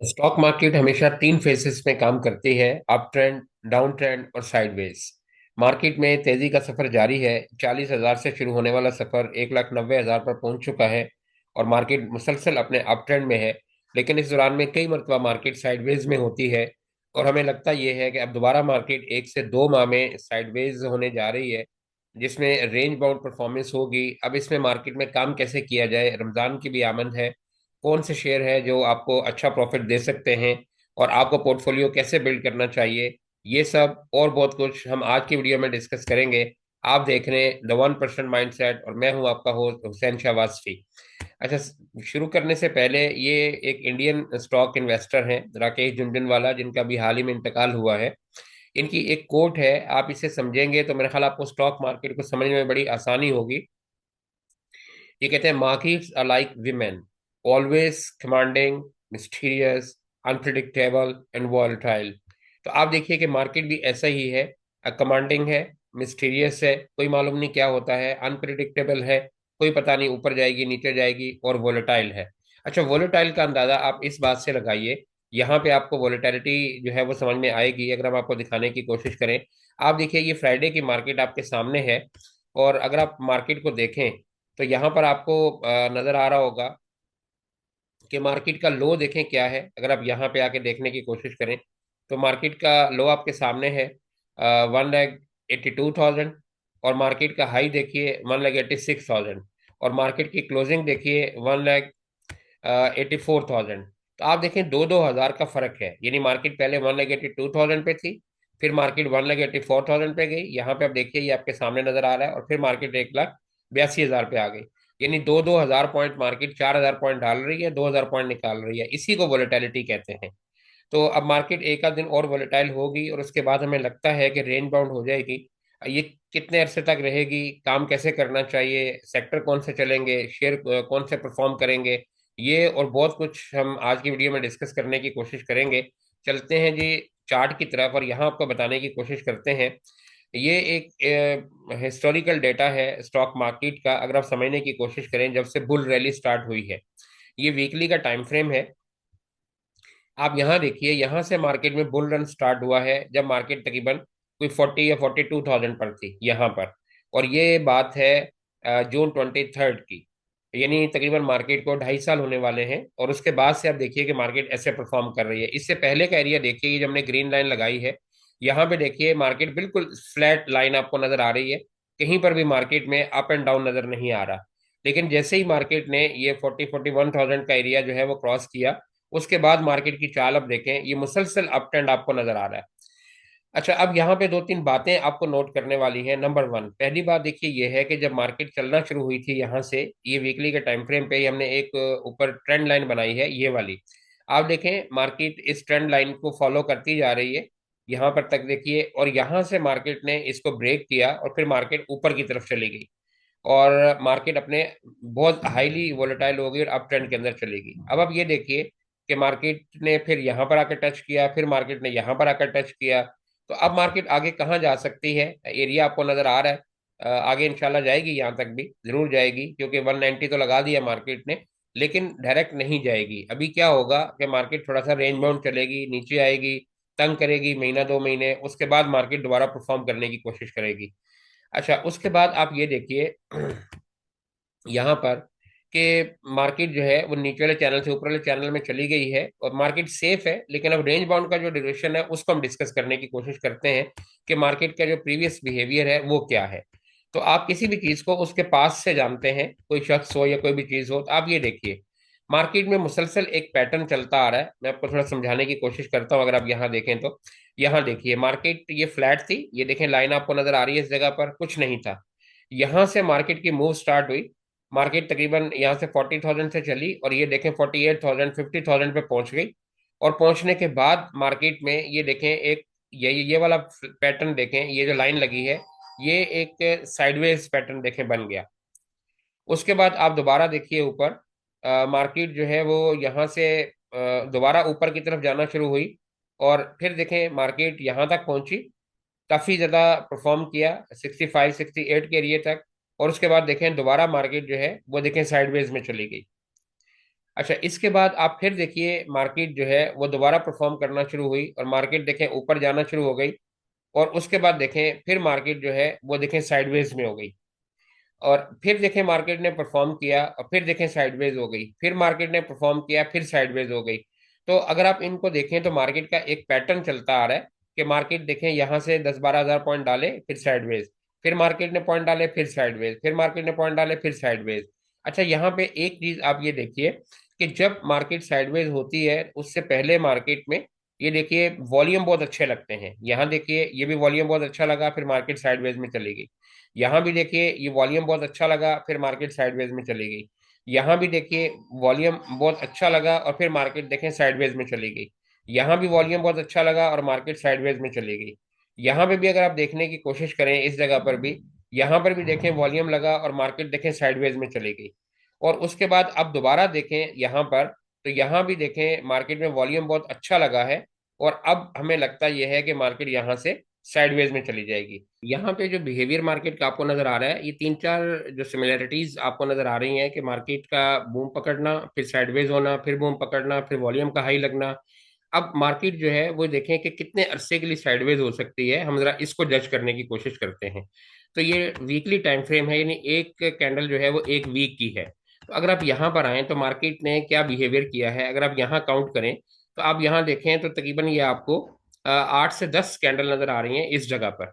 Stock market हमेशा तीन faces में काम करती है। अप ट्रेंड, डाउन ट्रेंड और साइडवेज। मार्केट में तेजी का सफर जारी है। 40,000 से शुरू होने वाला सफर 1,90,000 पर पहुंच चुका है और मार्केट मुसलसल अपने अप ट्रेंड में है। लेकिन इस दौरान में कई मरतबा मार्केट साइडवेज में होती है और हमें लगता यह है कि अब दोबारा मार्केट 1 से 2 माह में साइडवेज होने जा रही है, जिसमें रेंज बाउंड परफॉर्मेंस होगी। अब इसमें मार्केट में काम कैसे किया जाए, रमजान की भी आमद है, कौन से शेयर है जो आपको अच्छा प्रॉफिट दे सकते हैं और आपको पोर्टफोलियो कैसे बिल्ड करना चाहिए, ये सब और बहुत कुछ हम आज की वीडियो में डिस्कस करेंगे। आप देख रहे हैं द 1% माइंडसेट और मैं हूं आपका होस्ट हुसैन शाह वासफी। अच्छा, शुरू करने से पहले, ये एक इंडियन स्टॉक इन्वेस्टर हैं राकेश झुनझुनवाला, जिनका भी हाल ही में इंतकाल हुआ है। इनकी एक कोट है, आप इसे समझेंगे तो मेरे ख्याल आपको स्टॉक मार्केट को समझने में बड़ी आसानी होगी। ये कहते हैं, markets are like women, always commanding, mysterious, unpredictable and volatile. तो आप देखिए कि मार्केट भी ऐसा ही है। कमांडिंग है, मिस्टीरियस है, कोई मालूम नहीं क्या होता है, अनप्रिडिक्टेबल है, कोई पता नहीं ऊपर जाएगी नीचे जाएगी, और वॉलेटाइल है। अच्छा, वॉलेटाइल का अंदाजा आप इस बात से लगाइए, यहाँ पे आपको वॉलेटिलिटी जो है वो समझ में आएगी अगर हम आपको दिखाने की कोशिश करें। आप देखिए, ये फ्राइडे की मार्केट आपके सामने है और अगर आप मार्केट को देखें तो यहाँ पर आपको नजर आ रहा होगा कि मार्केट का लो देखें क्या है। अगर आप यहाँ पे आके देखने की कोशिश करें तो मार्केट का लो आपके सामने है 1,82,000, और मार्केट का हाई देखिए 1,86,000, और मार्केट की क्लोजिंग देखिए 1,84,000। तो आप देखें, 2-2 हज़ार का फर्क है। यानी मार्केट पहले 1,82,000 पे थी, फिर मार्केट 1,84,000 पे गई। यहाँ पे आप देखिए, ये आपके सामने नजर आ रहा है, और फिर मार्केट 1,82,000 पे आ गई। यानी 2-2 हज़ार पॉइंट मार्केट 4,000 पॉइंट डाल रही है, 2,000 पॉइंट निकाल रही है। इसी को वोलेटिलिटी कहते हैं। तो अब मार्केट एक आध दिन और वोलेटाइल होगी और उसके बाद हमें लगता है कि रेंज बाउंड हो जाएगी। ये कितने अरसे तक रहेगी, काम कैसे करना चाहिए, सेक्टर कौन से चलेंगे, शेयर कौन से परफॉर्म करेंगे, ये और बहुत कुछ हम आज की वीडियो में डिस्कस करने की कोशिश करेंगे। चलते हैं जी चार्ट की तरफ और यहाँ आपको बताने की कोशिश करते हैं। ये एक हिस्टोरिकल डेटा है स्टॉक मार्केट का, अगर आप समझने की कोशिश करें जब से बुल रैली स्टार्ट हुई है। ये वीकली का टाइम फ्रेम है। आप यहाँ देखिए, यहाँ से मार्केट में बुल रन स्टार्ट हुआ है जब मार्केट तकरीबन कोई 40 या 42,000 पर थी यहाँ पर। और ये बात है जून 23 की। यानी तकरीबन मार्केट को 2.5 साल होने वाले हैं, और उसके बाद से आप देखिए कि मार्केट ऐसे परफॉर्म कर रही है। इससे पहले का एरिया देखिए, ये जो हमने ग्रीन लाइन लगाई है, यहाँ पे देखिए मार्केट बिल्कुल फ्लैट लाइन आपको नजर आ रही है। कहीं पर भी मार्केट में अप एंड डाउन नजर नहीं आ रहा। लेकिन जैसे ही मार्केट ने ये 40-41,000 का एरिया जो है वो क्रॉस किया, उसके बाद मार्केट की चाल अब देखें, ये मुसलसल अप ट्रेंड आपको नजर आ रहा है। अच्छा, अब यहाँ पे दो तीन बातें आपको नोट करने वाली हैं। नंबर वन, पहली बात देखिए ये है कि जब मार्केट चलना शुरू हुई थी यहाँ से, ये वीकली के टाइम फ्रेम पे ही हमने एक ऊपर ट्रेंड लाइन बनाई है, ये वाली। आप देखें मार्केट इस ट्रेंड लाइन को फॉलो करती जा रही है यहाँ पर तक देखिए, और यहाँ से मार्केट ने इसको ब्रेक किया और फिर मार्केट ऊपर की तरफ चली गई और मार्केट अपने बहुत हाईली वोलेटाइल होगी और अप ट्रेंड के अंदर चलेगी। अब आप ये देखिए कि मार्केट ने फिर यहाँ पर आकर टच किया, फिर मार्केट ने यहाँ पर आकर टच किया। तो अब मार्केट आगे कहाँ जा सकती है, एरिया आपको नजर आ रहा है। आगे इंशाल्लाह जाएगी, यहाँ तक भी जरूर जाएगी, क्योंकि 190 तो लगा दिया मार्केट ने। लेकिन डायरेक्ट नहीं जाएगी। अभी क्या होगा कि मार्केट थोड़ा सा रेंज बाउंड चलेगी, नीचे आएगी, तंग करेगी महीना 2 महीने, उसके बाद मार्केट दोबारा परफॉर्म करने की कोशिश करेगी। अच्छा, उसके बाद आप ये देखिए यहाँ पर कि मार्केट जो है वो नीचे वाले चैनल से ऊपर वाले चैनल में चली गई है और मार्केट सेफ है। लेकिन अब रेंज बाउंड का जो ड्यूरेशन है उसको हम डिस्कस करने की कोशिश करते हैं कि मार्केट का जो प्रीवियस बिहेवियर है वो क्या है। तो आप किसी भी चीज को उसके पास से जानते हैं, कोई शख्स हो या कोई भी चीज हो, तो आप ये देखिए मार्केट में मुसलसल एक पैटर्न चलता आ रहा है। मैं आपको थोड़ा समझाने की कोशिश करता हूँ। अगर आप यहाँ देखें तो यहाँ देखिए मार्केट ये फ्लैट थी, ये देखें लाइन आपको नजर आ रही है, इस जगह पर कुछ नहीं था। यहाँ से मार्केट की मूव स्टार्ट हुई। मार्केट तकरीबन यहाँ से 40,000 से चली और ये देखें 48,000 50,000 पे पहुंच गई। और पहुंचने के बाद मार्केट में ये देखें एक ये वाला पैटर्न देखें, ये जो लाइन लगी है, ये एक साइडवेज पैटर्न देखें बन गया। उसके बाद आप दोबारा देखिए ऊपर, मार्केट जो है वो यहाँ से दोबारा ऊपर की तरफ जाना शुरू हुई और फिर देखें मार्केट यहाँ तक पहुंची, काफी ज्यादा परफॉर्म किया 65-68 के एरिए तक। और उसके बाद देखें दोबारा मार्केट जो है वो देखें साइडवेज में चली गई। अच्छा, इसके बाद आप फिर देखिए मार्केट जो है वो दोबारा परफॉर्म करना शुरू हुई और मार्केट देखें ऊपर जाना शुरू हो गई। और उसके बाद देखें फिर मार्केट जो है वो देखें साइडवेज में हो गई। और फिर देखें मार्केट ने परफॉर्म किया और फिर देखें साइडवेज हो गई, फिर मार्केट ने परफॉर्म किया फिर साइडवेज हो गई। तो अगर आप इनको देखें तो मार्केट का एक पैटर्न चलता आ रहा है कि मार्केट देखें यहाँ से 10-12 हज़ार पॉइंट डाले फिर साइडवेज, फिर मार्केट ने पॉइंट डाले फिर साइडवेज, फिर मार्केट ने पॉइंट डाले फिर साइडवेज। अच्छा, यहाँ पे एक चीज आप ये देखिए कि जब मार्केट साइडवेज होती है उससे पहले मार्केट में ये देखिए वॉल्यूम बहुत अच्छे लगते हैं। यहाँ देखिए ये भी वॉल्यूम बहुत अच्छा लगा फिर मार्केट साइडवेज में चली गई। यहाँ भी देखिए ये वॉल्यूम बहुत अच्छा लगा फिर मार्केट साइडवेज में चली गई। यहाँ भी देखिए वॉल्यूम बहुत अच्छा लगा और फिर मार्केट देखें साइडवेज में चली गई। यहाँ भी वॉल्यूम बहुत अच्छा लगा और मार्केट साइडवेज में चली गई। यहाँ पे भी अगर आप देखने की कोशिश करें इस जगह पर भी, यहाँ पर भी देखें वॉल्यूम लगा और मार्केट देखें साइडवेज में चली गई। और उसके बाद अब दोबारा देखें यहाँ पर, तो यहाँ भी देखें मार्केट में वॉल्यूम बहुत अच्छा लगा है। और अब हमें लगता यह है कि मार्केट यहाँ से साइडवेज में चली जाएगी। यहाँ पे जो बिहेवियर मार्केट का आपको नजर आ रहा है, ये तीन चार जो सिमिलरिटीज आपको नजर आ रही हैं कि मार्केट का बूम पकड़ना फिर साइडवेज होना फिर बूम पकड़ना फिर वॉल्यूम का हाई लगना। अब मार्केट जो है वो देखें कि कितने अरसे के लिए साइडवेज हो सकती है, हम जरा इसको जज करने की कोशिश करते हैं। तो ये वीकली टाइम फ्रेम है, यानी एक कैंडल जो है वो एक वीक की है। तो अगर आप यहाँ पर आए तो मार्केट ने क्या बिहेवियर किया है, अगर आप यहाँ काउंट करें तो आप यहाँ देखें तो तकरीबन ये आपको 8 से 10 कैंडल नजर आ रही हैं इस जगह पर।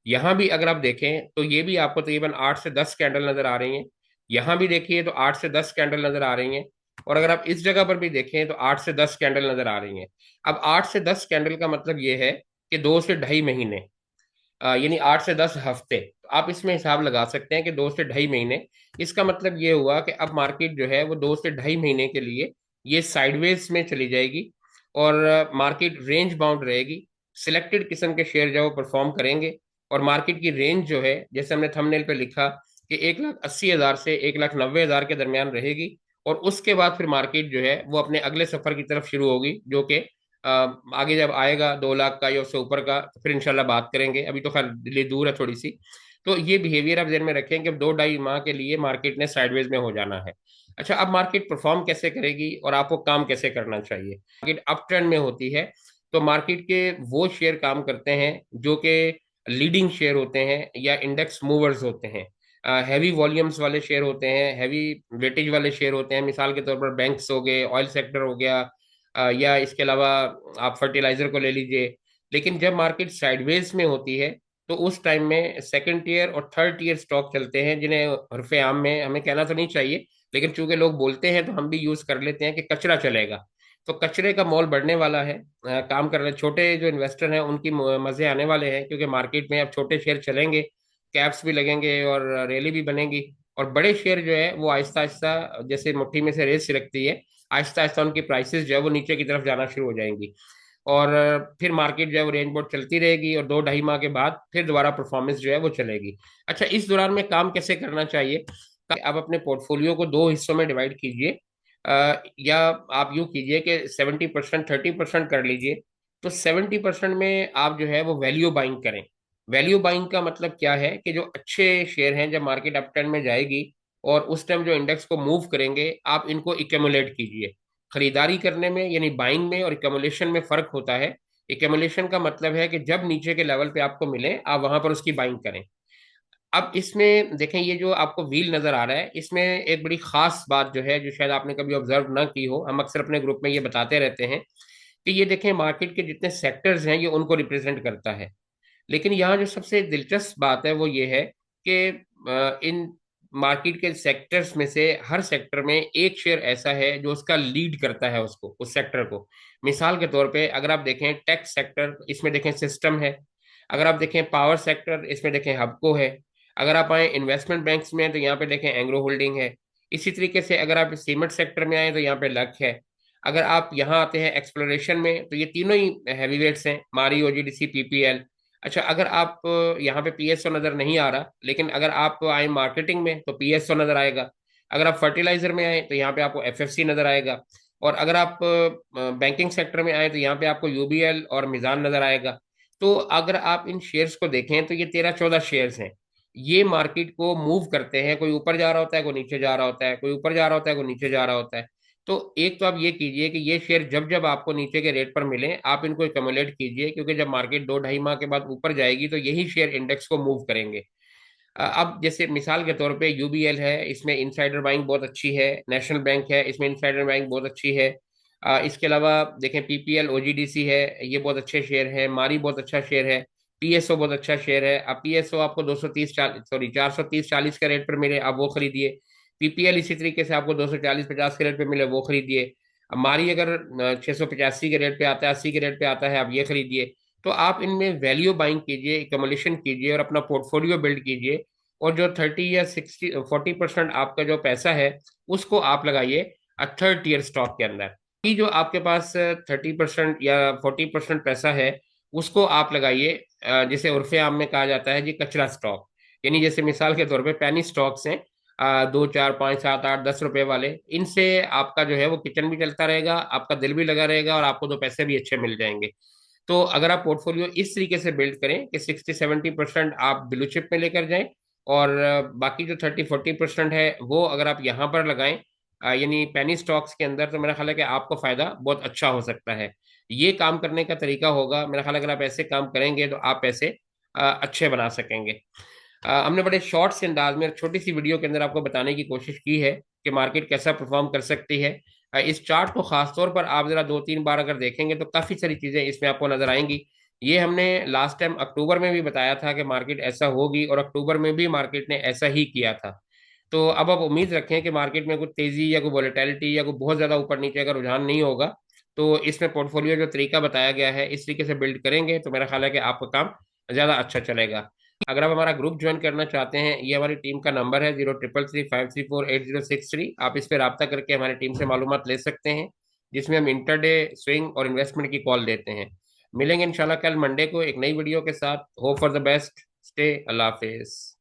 यहाँ भी अगर आप देखें तो ये भी आपको तकरीबन 8 से 10 कैंडल नजर आ रही हैं। यहाँ भी देखिए तो 8 से 10 कैंडल नजर आ रही हैं। और अगर आप इस जगह पर भी देखें तो 8 से 10 कैंडल नजर आ रही हैं। अब 8 से 10 कैंडल का मतलब ये है कि 2 से ढाई महीने, यानी 8 से 10 हफ्ते। तो आप इसमें हिसाब लगा सकते हैं कि 2 से ढाई महीने। इसका मतलब ये हुआ कि अब मार्केट जो है वो 2 से ढाई महीने के लिए ये साइडवेज में चली जाएगी। और मार्केट रेंज बाउंड रहेगी। सिलेक्टेड किस्म के शेयर जो है वो परफॉर्म करेंगे। और मार्केट की रेंज जो है जैसे हमने थंबनेल पे लिखा कि 1,80,000 से 1,90,000 के दरमियान रहेगी। और उसके बाद फिर मार्केट जो है वो अपने अगले सफर की तरफ शुरू होगी, जो कि आगे जब आएगा 2 लाख का या उससे ऊपर का तो फिर इंशाल्लाह बात करेंगे, अभी तो खैर दिल्ली दूर है थोड़ी सी। तो ये बिहेवियर आप ध्यान में रखें कि 2-2.5 माह के लिए मार्केट ने साइडवेज में हो जाना है। अच्छा, अब मार्केट परफॉर्म कैसे करेगी और आपको काम कैसे करना चाहिए। मार्केट अप ट्रेंड में होती है तो मार्केट के वो शेयर काम करते हैं जो कि लीडिंग शेयर होते हैं या इंडेक्स मूवर्स होते हैं। हैवी वॉल्यूम्स वाले शेयर होते हैं, हैवी वेटेज वाले शेयर होते हैं। मिसाल के तौर पर बैंक्स हो गए, ऑयल सेक्टर हो गया, या इसके अलावा आप फर्टिलाइजर को ले लीजिए। लेकिन जब मार्केट साइडवेज में होती है तो उस टाइम में सेकंड टीयर और थर्ड टीयर स्टॉक चलते हैं, जिन्हें हरफे आम में हमें कहना तो नहीं चाहिए, लेकिन चूंकि लोग बोलते हैं तो हम भी यूज कर लेते हैं कि कचरा चलेगा। तो कचरे का मोल बढ़ने वाला है। काम कर रहे छोटे जो इन्वेस्टर हैं उनकी मजे आने वाले हैं, क्योंकि मार्केट में अब छोटे शेयर चलेंगे, कैप्स भी लगेंगे और रैली भी बनेगी। और बड़े शेयर जो है वो आहिस्ता आहिस्ता जैसे मुट्ठी में से रेत सिरकती है, आहिस्ता आहिस्ता उनकी प्राइसेस जो है वो नीचे की तरफ जाना शुरू हो जाएंगी। और फिर मार्केट जो है वो रेंज बोर्ड चलती रहेगी और 2-2.5 माह के बाद फिर दोबारा परफॉर्मेंस जो है वो चलेगी। अच्छा, इस दौरान में काम कैसे करना चाहिए। आप अपने पोर्टफोलियो को दो हिस्सों में डिवाइड कीजिए। या आप यूँ कीजिए कि 70% 30% कर लीजिए। तो 70% में आप जो है वो वैल्यू बाइंग करें। वैल्यू बाइंग का मतलब क्या है कि जो अच्छे शेयर हैं जब मार्केट अप ट्रेंड में जाएगी और उस टाइम जो इंडेक्स को मूव करेंगे आप इनको इक्यूमुलेट कीजिए। खरीदारी करने में यानी बाइंग में और इक्यूमुलेशन में फर्क होता है। इक्यूमुलेशन का मतलब है कि जब नीचे के लेवल पे आपको मिले आप वहां पर उसकी बाइंग करें। अब इसमें देखें ये जो आपको व्हील नजर आ रहा है इसमें एक बड़ी खास बात जो है जो शायद आपने कभी ऑब्जर्व ना की हो, हम अक्सर अपने ग्रुप में ये बताते रहते हैं कि ये देखें मार्केट के जितने सेक्टर्स हैं ये उनको रिप्रेजेंट करता है। लेकिन यहाँ जो सबसे दिलचस्प बात है वो ये है कि इन मार्केट के सेक्टर्स में से हर सेक्टर में एक शेयर ऐसा है जो उसका लीड करता है उसको, उस सेक्टर को। मिसाल के तौर पे अगर आप देखें टेक सेक्टर, इसमें देखें सिस्टम है। अगर आप देखें पावर सेक्टर, इसमें देखें हबको है। अगर आप आए इन्वेस्टमेंट बैंक्स में तो यहाँ पे देखें एंग्रो होल्डिंग है। इसी तरीके से अगर आप सीमेंट सेक्टर में आए तो यहाँ पे लक है। अगर आप यहाँ आते हैं एक्सप्लोरेशन में तो ये तीनों ही हैवीवेट्स हैं, मारी, ओजीडीसी, पीपीएल। अच्छा, अगर आप यहाँ पे पीएसओ नजर नहीं आ रहा, लेकिन अगर आप आए मार्केटिंग में तो पीएसओ नजर आएगा। अगर आप फर्टिलाइजर में आए तो यहाँ पे आपको एफएफसी नजर आएगा। और अगर आप बैंकिंग सेक्टर में आए तो यहाँ पे आपको यूबीएल और मिजान नजर आएगा। तो अगर आप इन शेयर्स को देखें तो ये 13-14 शेयर्स हैं। ये मार्केट को मूव करते हैं, कोई ऊपर जा रहा होता है, कोई नीचे जा रहा होता है, कोई ऊपर जा रहा होता है, कोई नीचे जा रहा होता है। तो एक तो आप ये कीजिए कि ये शेयर जब जब आपको नीचे के रेट पर मिले आप इनको एक्यूमुलेट कीजिए, क्योंकि जब मार्केट 2 ढाई माह के बाद ऊपर जाएगी तो यही शेयर इंडेक्स को मूव करेंगे। अब जैसे मिसाल के तौर पे यूबीएल है, इसमें इनसाइडर बाइंग बहुत अच्छी है। नेशनल बैंक है, इसमें इनसाइडर बाइंग बहुत अच्छी है। इसके अलावा देखें पीपीएल ओजीडीसी है, ये बहुत अच्छे शेयर है। मारी बहुत अच्छा शेयर है। पीएसओ बहुत अच्छा शेयर है। अब पीएसओ आपको 230 सॉरी 430-40 के रेट पर मिले, आप वो खरीदिए। पीपीएल इसी तरीके से आपको 240-50 के रेट पे मिले, वो खरीदिए। अब मारी अगर 685 के रेट पे आता है, 80 के रेट पे आता है, आप ये खरीदिए। तो आप इनमें वैल्यू बाइंग कीजिए, एकमुलेशन कीजिए और अपना पोर्टफोलियो बिल्ड कीजिए। और जो 30 या 60 40% आपका जो पैसा है उसको आप लगाइए थर्ड टीयर स्टॉक के अंदर। ये जो आपके पास 30% या 40% पैसा है उसको आप लगाइए जिसे उर्फे आम में कहा जाता है जी कचरा स्टॉक। यानी जैसे मिसाल के तौर पे पैनी स्टॉक्स हैं, 2 4 5 7 8 10 रुपए वाले। इनसे आपका जो है वो किचन भी चलता रहेगा, आपका दिल भी लगा रहेगा और आपको दो पैसे भी अच्छे मिल जाएंगे। तो अगर आप पोर्टफोलियो इस तरीके से बिल्ड करें कि 60 70% आप ब्लू चिप में लेकर जाएं और बाकी जो 30 40% है वो अगर आप यहाँ पर लगाएं यानी पेनी स्टॉक्स के अंदर, तो मेरा ख्याल है कि आपको फायदा बहुत अच्छा हो सकता है। ये काम करने का तरीका होगा मेरा ख्याल है, अगर आप ऐसे काम करेंगे तो आप पैसे अच्छे बना सकेंगे। हमने बड़े शॉर्ट से अंदाज में और छोटी सी वीडियो के अंदर आपको बताने की कोशिश की है कि मार्केट कैसा परफॉर्म कर सकती है। इस चार्ट को खासतौर पर आप जरा 2 3 बार अगर देखेंगे तो काफी सारी चीजें इसमें आपको नजर आएंगी। ये हमने लास्ट टाइम अक्टूबर में भी बताया था कि मार्केट ऐसा होगी, और अक्टूबर में भी मार्केट ने ऐसा ही किया था। तो अब आप उम्मीद रखें कि मार्केट में कुछ तेजी या कोई वॉलेटिलिटी या कोई बहुत ज्यादा ऊपर नीचे का रुझान नहीं होगा। तो इसमें पोर्टफोलियो जो तरीका बताया गया है इस तरीके से बिल्ड करेंगे तो मेरा ख्याल है कि आपका काम ज्यादा अच्छा चलेगा। अगर आप हमारा ग्रुप ज्वाइन करना चाहते हैं, ये हमारी टीम का नंबर है 0333534806 आप इस पर रब्ता करके हमारी टीम से मालूमात ले सकते हैं, जिसमें हम इंटरडे स्विंग और इन्वेस्टमेंट की कॉल देते हैं। मिलेंगे इंशाल्लाह कल मंडे को एक नई वीडियो के साथ। Hope for the best. Stay. Allah Hafiz.